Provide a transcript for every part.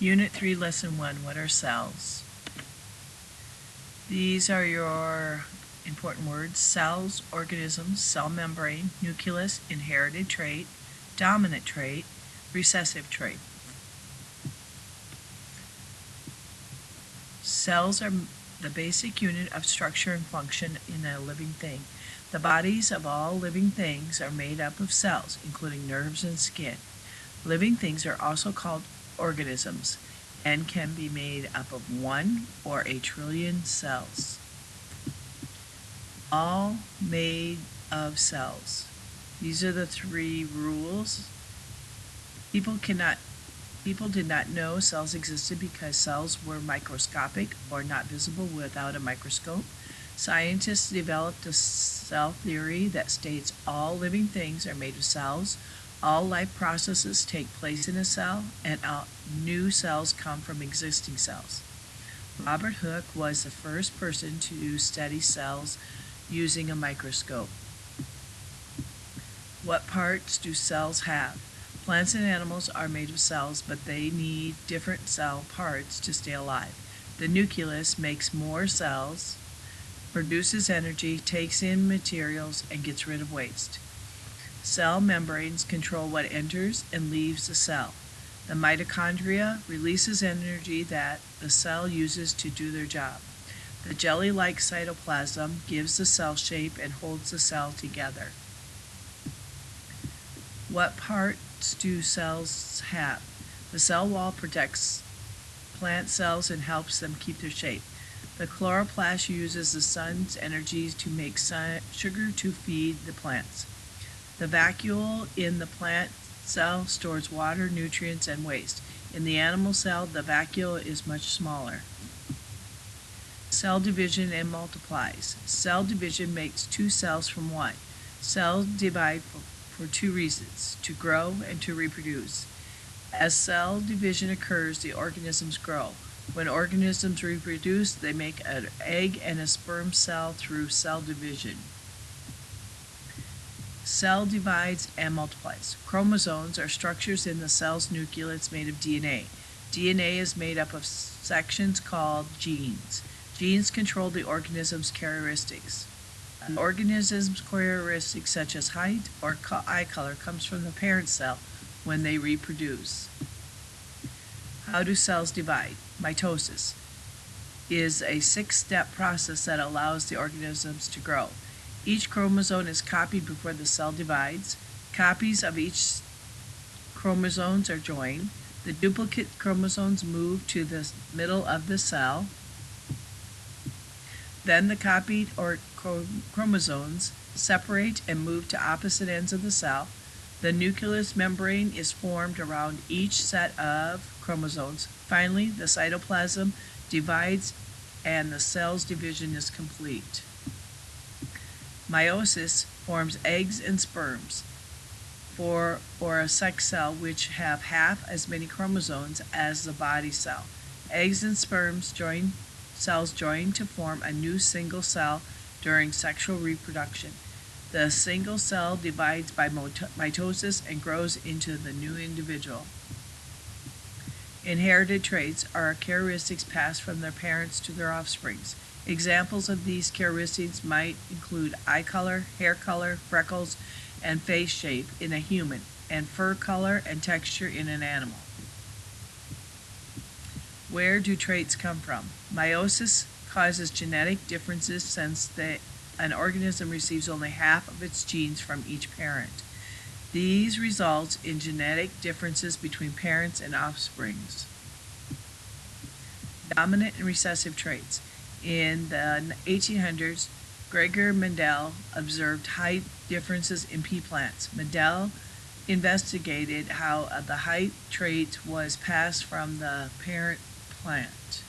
Unit 3, Lesson 1, what are cells? These are your important words: cells, organisms, cell membrane, nucleus, inherited trait, dominant trait, recessive trait. Cells are the basic unit of structure and function in a living thing. The bodies of all living things are made up of cells, including nerves and skin. Living things are also called organisms and can be made up of 1 or a trillion cells. All made of cells. These are the 3 rules. People did not know cells existed because cells were microscopic or not visible without a microscope. Scientists developed a cell theory that states all living things are made of cells, all life processes take place in a cell, and new cells come from existing cells. Robert Hooke was the first person to study cells using a microscope. What parts do cells have? Plants and animals are made of cells, but they need different cell parts to stay alive. The nucleus makes more cells, produces energy, takes in materials, and gets rid of waste. Cell membranes control what enters and leaves the cell. The mitochondria releases energy that the cell uses to do their job. The jelly-like cytoplasm gives the cell shape and holds the cell together. What parts do cells have? The cell wall protects plant cells and helps them keep their shape. The chloroplast uses the sun's energy to make sugar to feed the plants. The vacuole in the plant cell stores water, nutrients, and waste. In the animal cell, the vacuole is much smaller. Cell division and multiplies. Cell division makes 2 cells from 1. Cells divide for 2 reasons: to grow and to reproduce. As cell division occurs, the organisms grow. When organisms reproduce, they make an egg and a sperm cell through cell division. Cell divides and multiplies. Chromosomes are structures in the cell's nucleus made of DNA. DNA is made up of sections called genes. Genes control the organism's characteristics. An organism's characteristics such as height or eye color comes from the parent cell when they reproduce. How do cells divide? Mitosis is a 6-step process that allows the organisms to grow. Each chromosome is copied before the cell divides. Copies of each chromosomes are joined. The duplicate chromosomes move to the middle of the cell. Then the copied chromosomes separate and move to opposite ends of the cell. The nucleus membrane is formed around each set of chromosomes. Finally, the cytoplasm divides and the cell's division is complete. Meiosis forms eggs and sperms or a sex cell which have half as many chromosomes as the body cell. Eggs and sperms cells join to form a new single cell during sexual reproduction. The single cell divides by mitosis and grows into the new individual. Inherited traits are characteristics passed from their parents to their offsprings. Examples of these characteristics might include eye color, hair color, freckles, and face shape in a human, and fur color and texture in an animal. Where do traits come from? Meiosis causes genetic differences since an organism receives only half of its genes from each parent. These result in genetic differences between parents and offsprings. Dominant and recessive traits. In the 1800s, Gregor Mendel observed height differences in pea plants. Mendel investigated how the height trait was passed from the parent plant.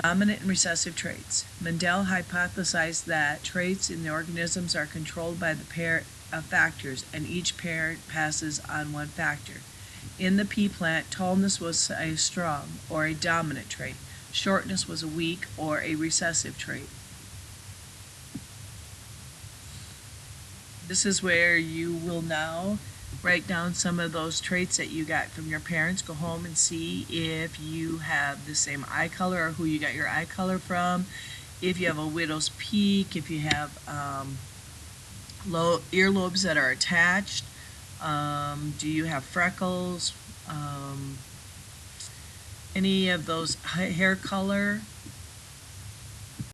Dominant and recessive traits. Mendel hypothesized that traits in the organisms are controlled by the pair of factors, and each parent passes on one factor. In the pea plant, tallness was a strong or a dominant trait. Shortness was a weak or a recessive trait. This is where you will now Write down some of those traits that you got from your parents. Go home and see if you have the same eye color or who you got your eye color from. If you have a widow's peak, if you have low earlobes that are attached, do you have freckles, any of those hair color,